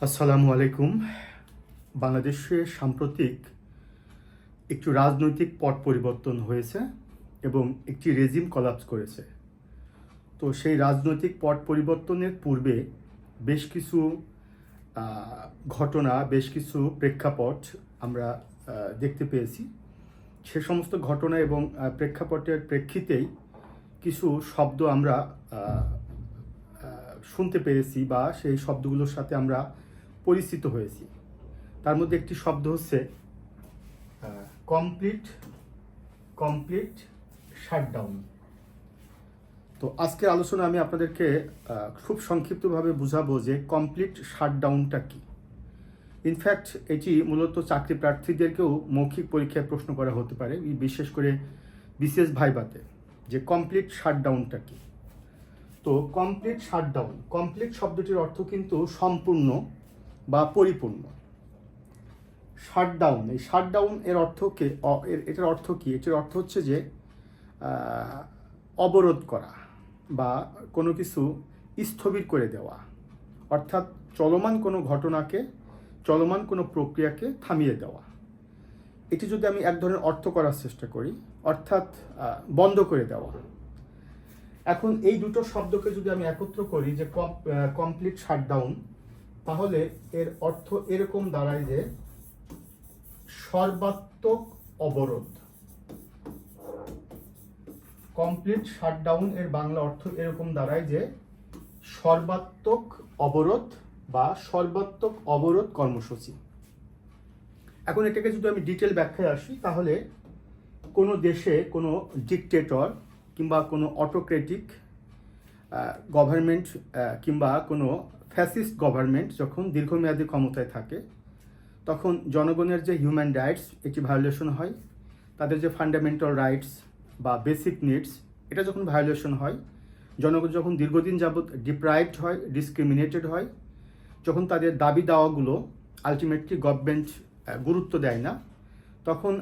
আসসালামু আলাইকুম। বাংলাদেশে সাম্প্রতিক একটু রাজনৈতিক পট পরিবর্তন হয়েছে এবং একটি রেজিম কলাপস করেছে। তো সেই রাজনৈতিক পট পরিবর্তনের পূর্বে বেশ কিছু ঘটনা, বেশ কিছু প্রেক্ষাপট আমরা দেখতে পেয়েছি। সে সমস্ত ঘটনা এবং প্রেক্ষাপটের প্রেক্ষিতেই কিছু শব্দ আমরা শুনতে পেয়েছি বা সেই শব্দগুলোর সাথে আমরা পরিচিত হয়েছি। তার মধ্যে একটি শব্দ হচ্ছে কমপ্লিট শাটডাউন। তো আজকের আলোচনা আমি আপনাদেরকে খুব সংক্ষিপ্তভাবে বুঝাবো যে কমপ্লিট শাটডাউনটা কি। ইনফ্যাক্ট এটি মূলত চাকরি প্রার্থীদেরকেও মৌখিক পরীক্ষায় প্রশ্ন করা হতে পারে, বিশেষ করে বিসিএস ভাইভাতে, যে কমপ্লিট শাটডাউনটা কি। তো কমপ্লিট শব্দটির অর্থ কিন্তু সম্পূর্ণ বা পরিপূর্ণ। এই শাটডাউন এর এটার অর্থ কি? এটার অর্থ হচ্ছে যে অবরোধ করা বা কোনো কিছু স্থবির করে দেওয়া, অর্থাৎ চলমান কোনো ঘটনাকে, চলমান কোনো প্রক্রিয়াকে থামিয়ে দেওয়া। এটি যদি আমি এক ধরনের অর্থ করার চেষ্টা করি, অর্থাৎ বন্ধ করে দেওয়া। এখন এই দুটো শব্দকে যদি আমি একত্র করি যে কমপ্লিট শাটডাউন, তাহলে এর অর্থ এরকম দাঁড়ায় যে সর্বাত্মক অবরোধ। কমপ্লিট শাটডাউন এর বাংলা অর্থ এরকম দাঁড়ায় যে সর্বাত্মক অবরোধ বা সর্বাত্মক অবরোধ কর্মসূচি। এখন এটাকে যদি আমি ডিটেল ব্যাখ্যায় আসি, তাহলে কোনো দেশে কোনো ডিকটেটর কিংবা কোনো অটোক্রেটিক গভর্নমেন্ট কিংবা কোনো ফ্যাসিস্ট গভর্নমেন্ট যখন দীর্ঘমেয়াদী ক্ষমতায় থাকে, তখন জনগণের যে হিউম্যান রাইটস এটি ভায়োলেশন হয়, তাদের যে ফান্ডামেন্টাল রাইটস বা বেসিক নিডস এটা যখন ভায়োলেশন হয়, জনগণ যখন দীর্ঘদিন যাবৎ ডিপ্রাইভড হয়, ডিসক্রিমিনেটেড হয়, যখন তাদের দাবি দাওয়াগুলো আলটিমেটলি গভর্নমেন্ট গুরুত্ব দেয় না, তখন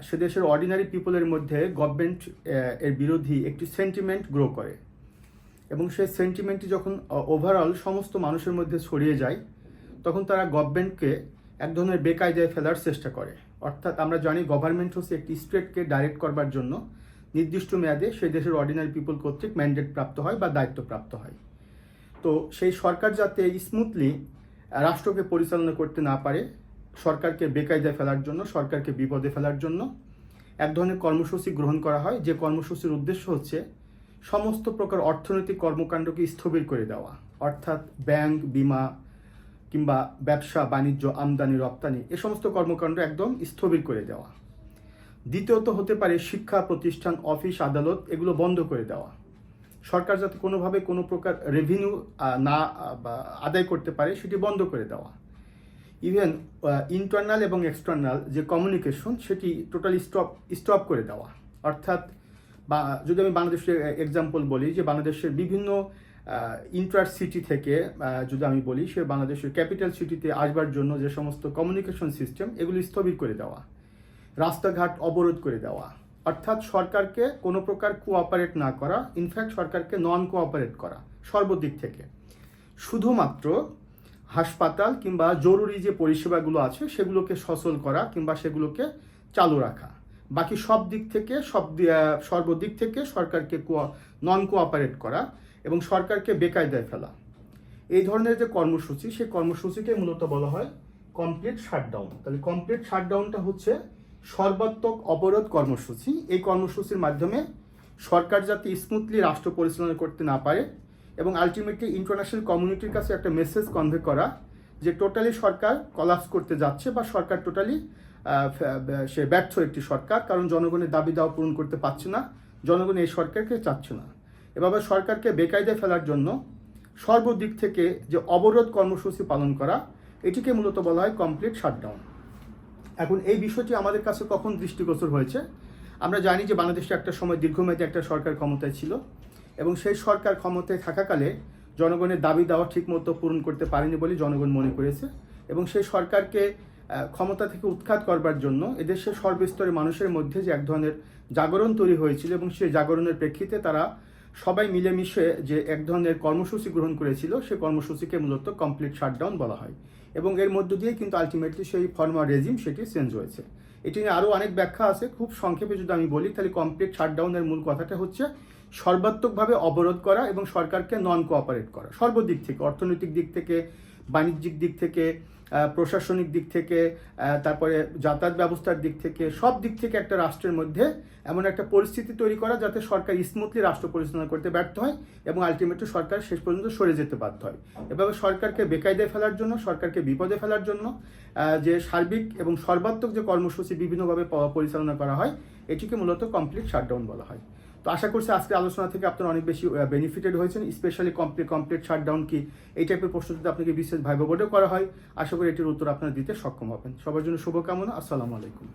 সে দেশের অর্ডিনারি পিপলের মধ্যে গভর্নমেন্ট এর বিরোধী একটি সেন্টিমেন্ট গ্রো করে এবং সেই সেন্টিমেন্টটি যখন ওভারঅল সমস্ত মানুষের মধ্যে ছড়িয়ে যায়, তখন তারা গভর্নমেন্টকে এক ধরনের বেকায়দায় ফেলার চেষ্টা করে। অর্থাৎ আমরা জানি গভর্নমেন্ট হচ্ছে একটি স্টেটকে ডাইরেক্ট করবার জন্য নির্দিষ্ট মেয়াদে সেই দেশের অর্ডিনারি পিপল কর্তৃক ম্যান্ডেট প্রাপ্ত হয় বা দায়িত্ব প্রাপ্ত হয়। তো সেই সরকার যাতে স্মুথলি রাষ্ট্রকে পরিচালনা করতে না পারে, সরকারকে বেকায়দায় ফেলার জন্য, সরকারকে বিপদে ফেলার জন্য এক ধরনের কর্মসূচি গ্রহণ করা হয়, যে কর্মসূচির উদ্দেশ্য হচ্ছে সমস্ত প্রকার অর্থনৈতিক কর্মকাণ্ডকে স্থবির করে দেওয়া। অর্থাৎ ব্যাংক, বিমা কিংবা ব্যবসা বাণিজ্য, আমদানি রপ্তানি এ সমস্ত কর্মকাণ্ড একদম স্থবির করে দেওয়া। দ্বিতীয়ত হতে পারে শিক্ষা প্রতিষ্ঠান, অফিস, আদালত এগুলো বন্ধ করে দেওয়া। সরকার যাতে কোনোভাবে কোনো প্রকার রেভিনিউ না আদায় করতে পারে সেটি বন্ধ করে দেওয়া। ইভেন ইন্টারনাল এবং এক্সটার্নাল যে কমিউনিকেশন সেটি টোটালি স্টপ করে দেওয়া। অর্থাৎ বা যদি আমি বাংলাদেশের এক্সাম্পল বলি, যে বাংলাদেশের বিভিন্ন ইন্টার সিটি থেকে যদি আমি বলি, সে বাংলাদেশের ক্যাপিটাল সিটিতে আসবার জন্য যে সমস্ত কমিউনিকেশন সিস্টেম এগুলো স্থবির করে দেওয়া, রাস্তাঘাট অবরোধ করে দেওয়া। অর্থাৎ সরকারকে কোনো প্রকার কোঅপারেট না করা, ইনফ্যাক্ট সরকারকে নন কোঅপারেট করা সর্বদিক থেকে। শুধুমাত্র হাসপাতাল কিংবা জরুরি যে পরিষেবাগুলো আছে সেগুলোকে সচল করা কিংবা সেগুলোকে চালু রাখা, বাকি সর্বদিক থেকে সরকারকে নন কোঅপারেট করা এবং সরকারকে বেকায়দায় ফেলা। এই ধরনের যে কর্মসূচি, সেই কর্মসূচিকে মূলত বলা হয় কমপ্লিট শাটডাউন। তাহলে কমপ্লিট শাটডাউনটা হচ্ছে সর্বাত্মক অবরোধ কর্মসূচি। এই কর্মসূচির মাধ্যমে সরকার যাতে স্মুথলি রাষ্ট্র পরিচালনা করতে না পারে এবং আলটিমেটলি ইন্টারন্যাশনাল কমিউনিটির কাছে একটা মেসেজ কনভে করা যে টোটালি সরকার কলাপস করতে যাচ্ছে বা সরকার টোটালি সে ব্যর্থ একটি সরকার, কারণ জনগণের দাবি দাওয়া পূরণ করতে পারছে না, জনগণ এই সরকারকে চাচ্ছে না। এভাবে সরকারকে বেকায়দায় ফেলার জন্য সর্বদিক থেকে যে অবরোধ কর্মসূচি পালন করা, এটিকে মূলত বলা হয় কমপ্লিট শাটডাউন। এখন এই বিষয়টি আমাদের কাছে কখন দৃষ্টিগোচর হয়েছে? আমরা জানি যে বাংলাদেশে একটা সময় দীর্ঘমেয়াদী একটা সরকার ক্ষমতায় ছিল এবং সেই সরকার ক্ষমতায় থাকাকালে জনগণের দাবি দাওয়া ঠিকমতো পূরণ করতে পারেনি বলে জনগণ মনে করেছে এবং সেই সরকারকে ক্ষমতা থেকে উৎখাত করবার জন্য এদেশের সর্বস্তরের মানুষের মধ্যে যে এক ধরনের জাগরণ তৈরি হয়েছিল এবং সেই জাগরণের প্রেক্ষিতে তারা সবাই মিলেমিশে যে এক ধরনের কর্মসূচি গ্রহণ করেছিল, সে কর্মসূচিকে মূলত কমপ্লিট শাটডাউন বলা হয়। এবং এর মধ্য দিয়ে কিন্তু আলটিমেটলি সেই ফর্মাল রেজিম সেটি চেঞ্জ হয়েছে। এটি নিয়ে আরও অনেক ব্যাখ্যা আছে, খুব সংক্ষেপে যদি আমি বলি তাহলে কমপ্লিট শাটডাউনের মূল কথাটা হচ্ছে সর্বাত্মকভাবে অবরোধ করা এবং সরকারকে নন কোঅপারেট করা, সর্বদিক থেকে, অর্থনৈতিক দিক থেকে, বাণিজ্যিক দিক থেকে, প্রশাসনিক দিক থেকে, তারপরে যাতায়াত ব্যবস্থার দিক থেকে, সব দিক থেকে একটা রাষ্ট্রের মধ্যে এমন একটা পরিস্থিতি তৈরি করা যাতে সরকার স্মুথলি রাষ্ট্র পরিচালনা করতে ব্যর্থ হয় এবং আলটিমেটলি সরকার শেষ পর্যন্ত সরে যেতে বাধ্য হয়। এভাবে সরকারকে বেকায়দায় ফেলার জন্য, সরকারকে বিপদে ফেলার জন্য যে সার্বিক এবং সর্বাত্মক যে কর্মসূচি বিভিন্নভাবে পরিচালনা করা হয়, এটিকে মূলত কমপ্লিট শাটডাউন বলা হয়। তো আশা করছি আজকের আলোচনা থেকে আপনারা অনেক বেশি বেনিফিটেড হয়েছেন, স্পেশালি কমপ্লিট শাটডাউন কি, এই টাইপের প্রশ্ন যদি আপনাকে বিশেষ ভাইবা বোর্ডেও করা হয়, আশা করি এটির উত্তর আপনারা দিতে সক্ষম হবেন। সবার জন্য শুভকামনা। আসসালামু আলাইকুম।